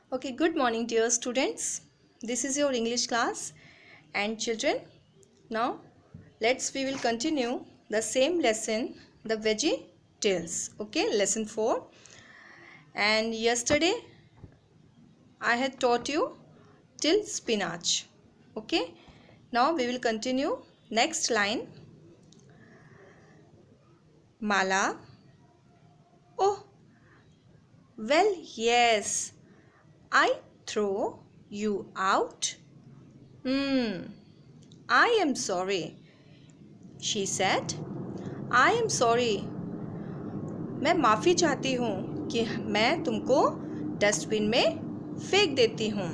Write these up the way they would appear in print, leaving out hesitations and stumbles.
Okay, good morning, dear students. This is your English class. And children, now we will continue the same lesson, the veggie tales. Okay, lesson 4. And yesterday I had taught you till spinach. Okay, now we will continue. Next line. Mala. Oh, well, yes. I throw you out. I am sorry, she said. I am sorry. मैं माफ़ी चाहती हूँ कि मैं तुमको dustbin में फेंक देती हूँ.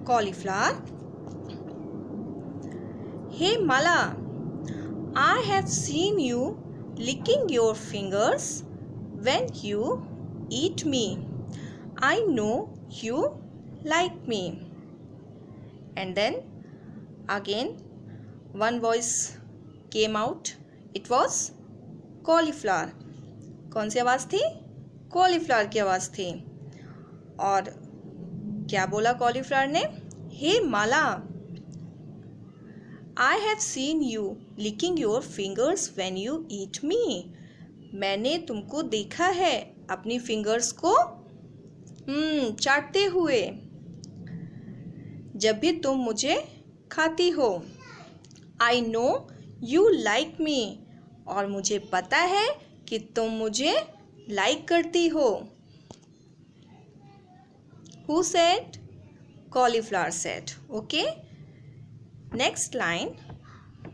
Cauliflower. Hey Mala, I have seen you licking your fingers when you eat me. I know you like me. And then again one voice came out. It was cauliflower. कौन सी आवाज़ थी? कॉलीफ्लावर की आवाज़ थी. और क्या बोला कॉलीफ्लावर ने? Hey Mala, I have seen you licking your fingers when you eat me. मैंने तुमको देखा है अपनी फिंगर्स को चाटते हुए जब भी तुम मुझे खाती हो. आई नो यू लाइक मी. और मुझे पता है कि तुम मुझे लाइक करती हो. Who said? Cauliflower said. Okay. Next line.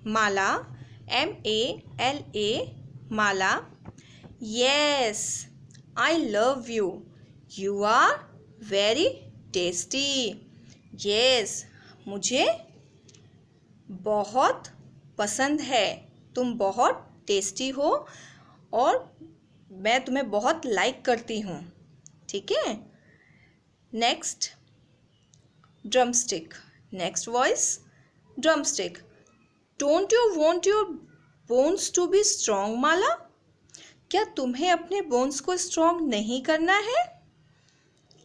Mala. M-A-L-A. Mala. Yes, I love you. You are very tasty. Yes, मुझे बहुत पसंद है. तुम बहुत टेस्टी हो और मैं तुम्हें बहुत लाइक करती हूँ. ठीक है. Next drumstick. Next voice drumstick. Don't you want your bones to be strong Mala? क्या तुम्हें अपने बोन्स को स्ट्रॉन्ग नहीं करना है?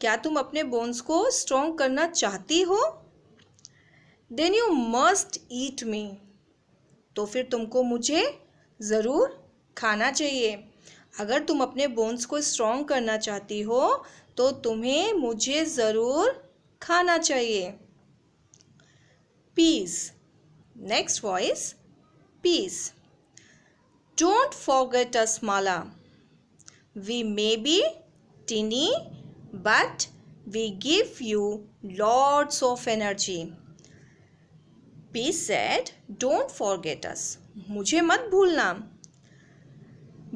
क्या तुम अपने बोन्स को स्ट्रॉन्ग करना चाहती हो? देन यू मस्ट ईट मी. तो फिर तुमको मुझे ज़रूर खाना चाहिए. अगर तुम अपने बोन्स को स्ट्रॉन्ग करना चाहती हो तो तुम्हें मुझे ज़रूर खाना चाहिए. Peas. Next voice peas. Don't forget us Mala. We may be tiny but we give you lots of energy. Peace said, don't forget us. मुझे मत भूलना.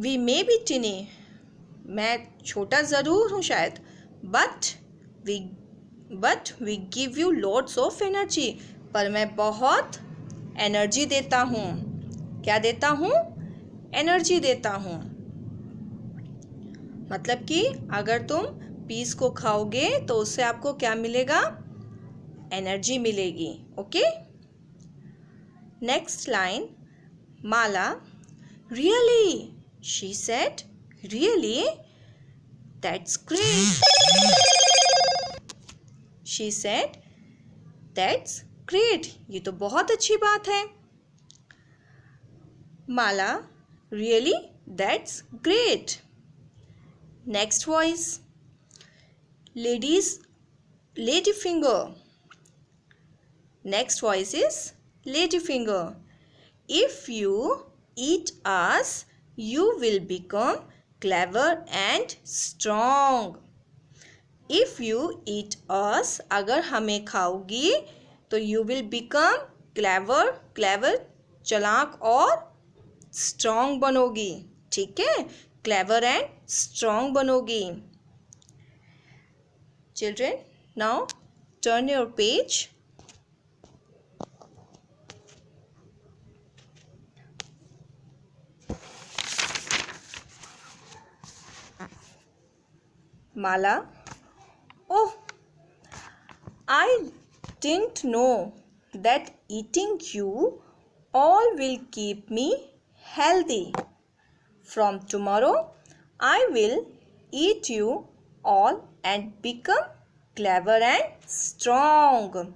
We may be teeny. मैं छोटा ज़रूर हूँ शायद. But we give you lots of energy. पर मैं बहुत एनर्जी देता हूँ. क्या देता हूँ? एनर्जी देता हूँ. मतलब कि अगर तुम पीस को खाओगे तो उससे आपको क्या मिलेगा? एनर्जी मिलेगी. Okay. Next line. Mala. Really? She said. Really? That's great. She said. That's great. ये तो बहुत अच्छी बात है. Mala. Really? That's great. Next voice. Lady finger. Next voice is ladyfinger. If you eat us, you will become clever and strong. If you eat us, अगर हमें खाओगी तो you will become clever चालाक और strong बनोगी. ठीक है. clever and strong बनोगी. Children, now turn your page. Mala. Oh, I didn't know that eating you all will keep me healthy. From tomorrow, I will eat you all and become clever and strong.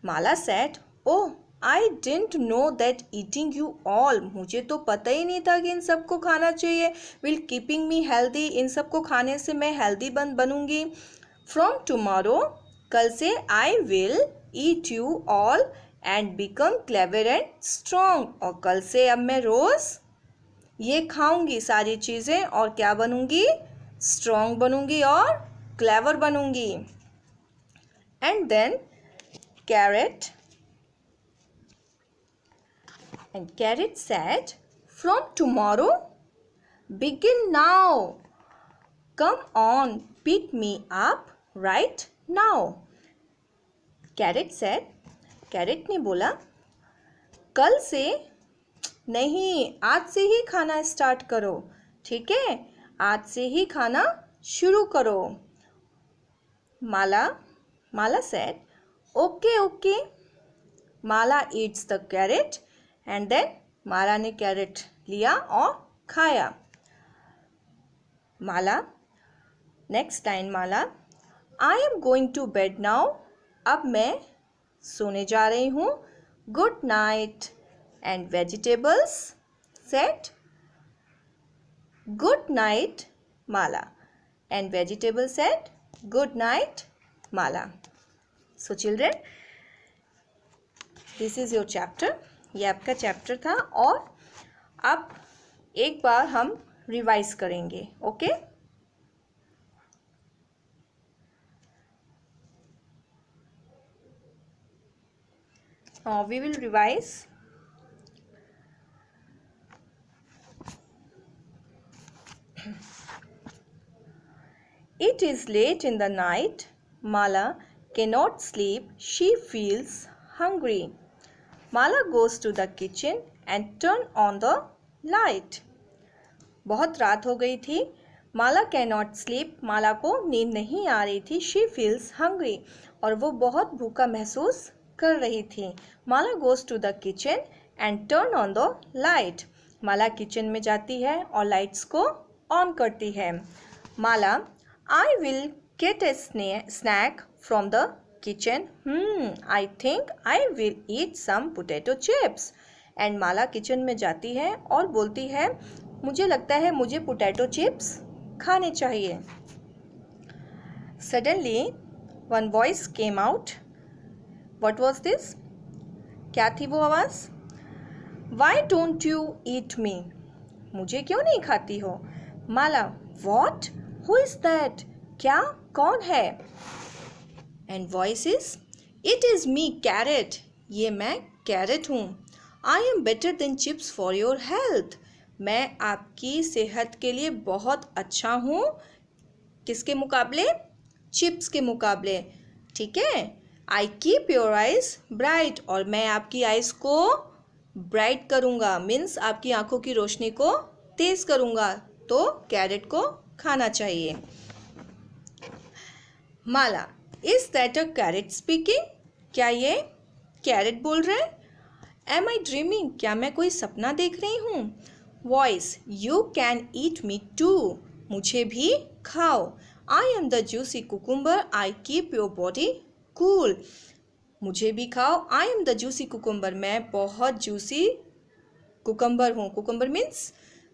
Mala said, oh, I didn't know that eating you all. मुझे तो पता ही नहीं था कि इन सबको खाना चाहिए. Will keeping me healthy. इन सबको खाने से मैं healthy बनूंगी. From tomorrow, कल से I will eat you all and become clever and strong. और कल से अब मैं रोज ये खाऊंगी सारी चीजें और क्या बनूंगी? स्ट्रॉन्ग बनूंगी और क्लेवर बनूंगी. And then Carrot said, from tomorrow, begin now. Come on, pick me up right now. Carrot said, Carrot ने बोला, कल से नहीं, आज से ही खाना स्टार्ट करो. ठीक है, आज से ही खाना शुरू करो. Mala said, okay. Mala eats the carrot and then Mala ने carrot लिया और खाया. Next time Mala, I am going to bed now. अब मैं सोने जा रही हूँ. Good night. And vegetables said, good night Mala. And vegetable said, good night Mala. So children, this is your chapter. ये आपका चैप्टर था और अब एक बार हम रिवाइज करेंगे. Okay we will revise. It is late in the night. Mala cannot sleep. She feels hungry. Mala goes to the kitchen and turn on the light. बहुत रात हो गई थी. Mala cannot sleep. माला को नींद नहीं आ रही थी. She feels hungry. और वो बहुत भूखा महसूस कर रही थी. Mala goes to the kitchen and turn on the light. Mala kitchen में जाती है और लाइट्स को ऑन करती है. Mala, I will get a snack from the kitchen. I think I will eat some potato chips. And Mala kitchen में जाती है और बोलती है, मुझे लगता है मुझे पोटैटो चिप्स खाने चाहिए. Suddenly, one voice came out. What was this? क्या थी वो आवाज़? Why don't you eat me? मुझे क्यों नहीं खाती हो? Mala, what? Who is that? क्या? कौन है? And voice is, it is me, Carrot. ये मैं कैरेट हूँ. I am better than chips for your health. मैं आपकी सेहत के लिए बहुत अच्छा हूँ. किसके मुकाबले? चिप्स के मुकाबले. ठीक है. I keep your eyes bright. और मैं आपकी आइज को ब्राइट करूँगा. मीन्स आपकी आंखों की रोशनी को तेज करूँगा. तो कैरेट को खाना चाहिए. Mala, is that a carrot speaking? क्या ये कैरेट बोल रहे हैं? Am I dreaming? क्या मैं कोई सपना देख रही हूँ? Voice, you can eat me too. मुझे भी खाओ. I am the juicy cucumber. I keep your body cool. मुझे भी खाओ. I am the juicy cucumber. मैं बहुत जूसी कुकुम्बर हूँ.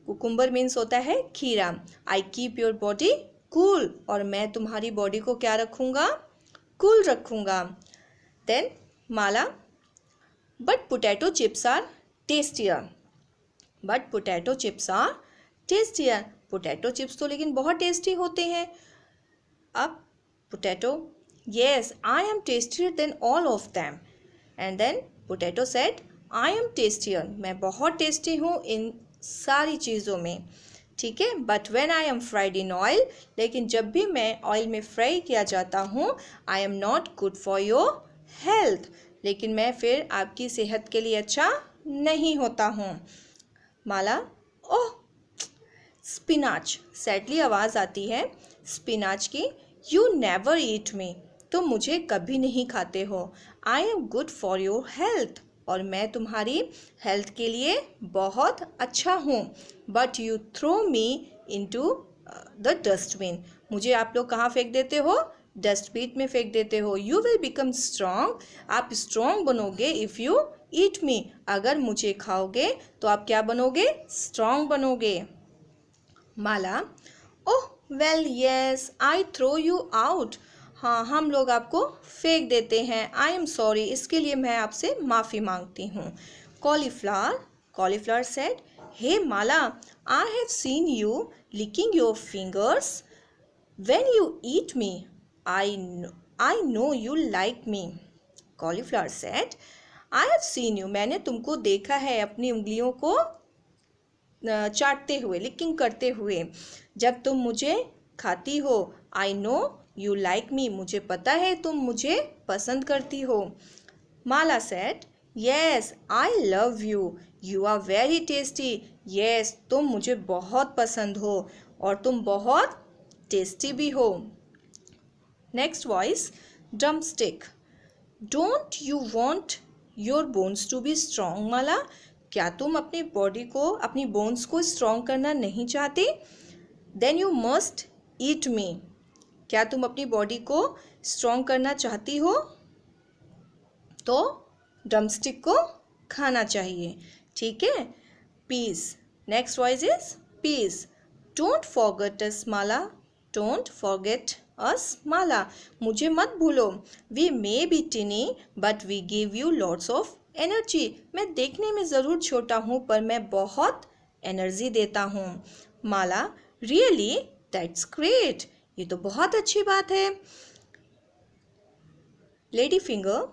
कुकुम्बर मीन्स होता है खीरा. I keep your body cool. और मैं तुम्हारी बॉडी को क्या रखूँगा? कूल रखूँगा. Then Mala, but potato chips are tastier. But potato chips are tastier. Potato chips तो लेकिन बहुत टेस्टी होते हैं. अब potato, yes I am tastier than all of them. And then potato said, I am tastier. मैं बहुत tasty हूँ इन सारी चीज़ों में. ठीक है. But when I am fried in oil. लेकिन जब भी मैं ऑयल में फ्राई किया जाता हूँ, I am not good for your health. लेकिन मैं फिर आपकी सेहत के लिए अच्छा नहीं होता हूँ. माला, ओह स्पिनाच. सैडली आवाज़ आती है स्पिनाच की. You never eat me. तुम मुझे कभी नहीं खाते हो. I am good for your health. और मैं तुम्हारी हेल्थ के लिए बहुत अच्छा हूँ. But you throw me into the dustbin. मुझे आप लोग कहाँ फेंक देते हो? डस्टबिन में फेंक देते हो। यू विल बिकम स्ट्रॉन्ग, आप स्ट्रॉन्ग बनोगे इफ़ यू ईट मी, अगर मुझे खाओगे तो आप क्या बनोगे? स्ट्रॉन्ग बनोगे। Mala, oh well yes I throw you out, हाँ हम लोग आपको फेंक देते हैं। आई एम सॉरी, इसके लिए मैं आपसे माफ़ी मांगती हूँ। Cauliflower, cauliflower said, hey Mala, I have seen you licking your fingers when you eat me. I know you like me. Cauliflower said, I have seen you. मैंने तुमको देखा है अपनी उंगलियों को चाटते हुए, लिकिंग करते हुए, जब तुम मुझे खाती हो। I know you like me, मुझे पता है तुम मुझे पसंद करती हो। Mala said, yes I love you, you are very tasty, yes तुम मुझे बहुत पसंद हो और तुम बहुत टेस्टी भी हो। Next voice, drumstick, don't you want your bones to be strong Mala, क्या तुम अपनी बॉडी को, अपनी बोन्स को स्ट्रॉन्ग करना नहीं चाहते? देन यू मस्ट ईट मी, क्या तुम अपनी बॉडी को स्ट्रॉन्ग करना चाहती हो तो ड्रमस्टिक को खाना चाहिए, ठीक है। Peas, next voice is peas, don't forget us Mala, don't forget us Mala, मुझे मत भूलो। We may be tiny but we give you lots of energy, मैं देखने में ज़रूर छोटा हूँ पर मैं बहुत एनर्जी देता हूँ। माला, रियली दैट्स ग्रेट, ये तो बहुत अच्छी बात है। Lady finger,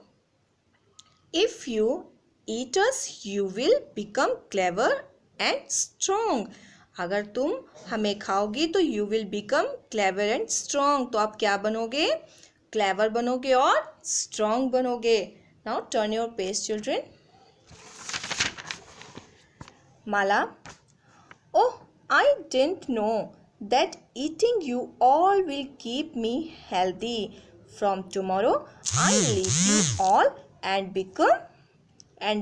if you eat us you will become clever and strong, अगर तुम हमें खाओगी तो you will become clever and strong, तो आप क्या बनोगे? clever बनोगे और strong बनोगे। now turn your page children. Mala, oh I didn't know that eating you all will keep me healthy, from tomorrow I'll eat you all and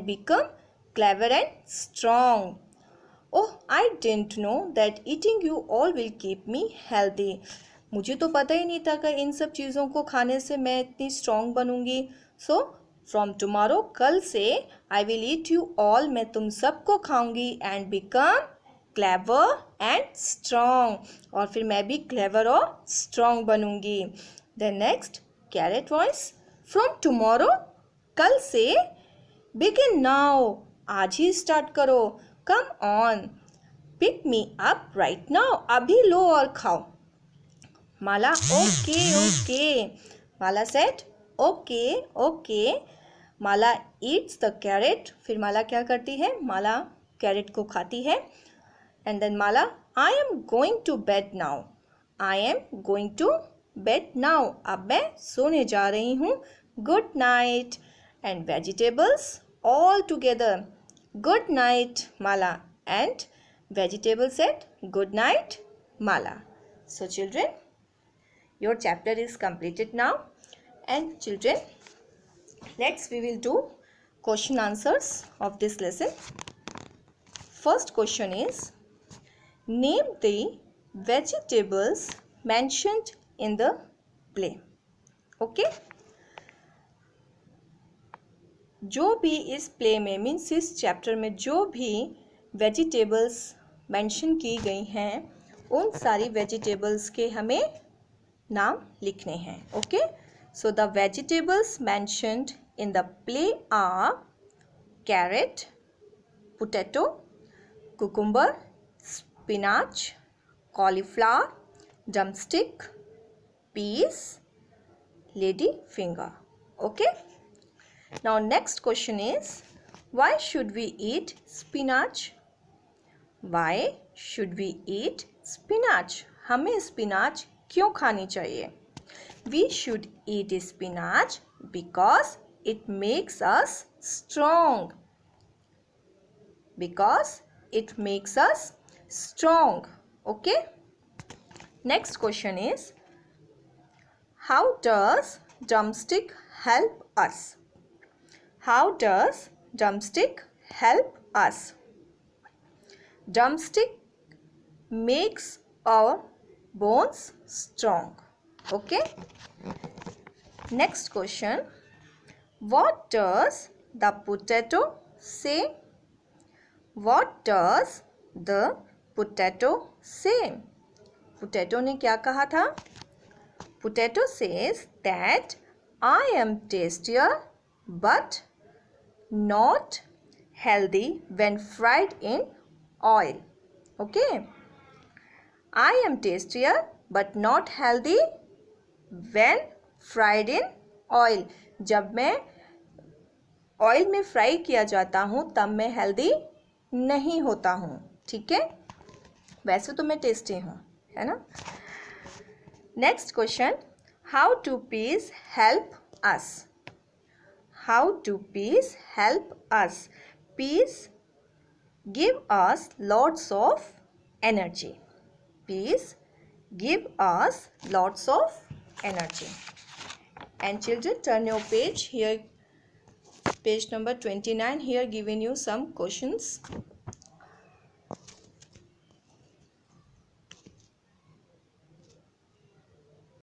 become clever and strong. Oh, I didn't know that eating you all will keep me healthy. मुझे तो पता ही नहीं था कि इन सब चीज़ों को खाने से मैं इतनी स्ट्रॉन्ग बनूंगी। सो फ्रॉम टुमारो, कल से, I will eat you all, मैं तुम सबको खाऊंगी, and become clever and strong, और फिर मैं भी क्लेवर और स्ट्रॉन्ग बनूंगी। Then next carrot voice, from tomorrow, कल से, बिगिन नाउ, आज ही स्टार्ट करो, come on, pick me up right now, अभी लो और खाओ। Mala, okay okay, Mala said okay okay, Mala eats the carrot, फिर माला क्या करती है? माला कैरेट को खाती है। And then Mala, I am going to bed now, I am going to bed now, अब मैं सोने जा रही हूँ, good night. And vegetables all together, good night Mala, and vegetables said good night Mala. So children, your chapter is completed now, and children, next we will do question answers of this lesson. First question is, name the vegetables mentioned in the play. Okay, जो भी इस play में, means इस chapter में जो भी vegetables mention की गई हैं, उन सारी वेजिटेबल्स के हमें नाम लिखने हैं। Okay, so the vegetables mentioned in the play are carrot, potato, cucumber, spinach, cauliflower, drumstick, peas, lady finger. Okay, now next question is, why should we eat spinach? Why should we eat spinach? हमें spinach क्यों खानी चाहिए? We should eat spinach because it makes us strong. Because it makes us strong. Okay? Next question is, how does drumstick help us? How does drumstick help us? Drumstick makes our bones strong. Okay. Next question. What does the potato say? What does the potato say? Potato ने क्या कहा था? Potato says that I am tastier but not healthy when fried in oil. Okay. I am tastier but not healthy when fried in oil. जब मैं oil में fry किया जाता हूँ तब मैं हेल्दी नहीं होता हूँ. ठीक है, वैसे तो मैं टेस्टी हूँ, है ना. Next question. How do peas help us? How do peas help us? Peas give us lots of energy. Peas give us lots of energy. And children, turn your page here, page number 29. Here given you some questions.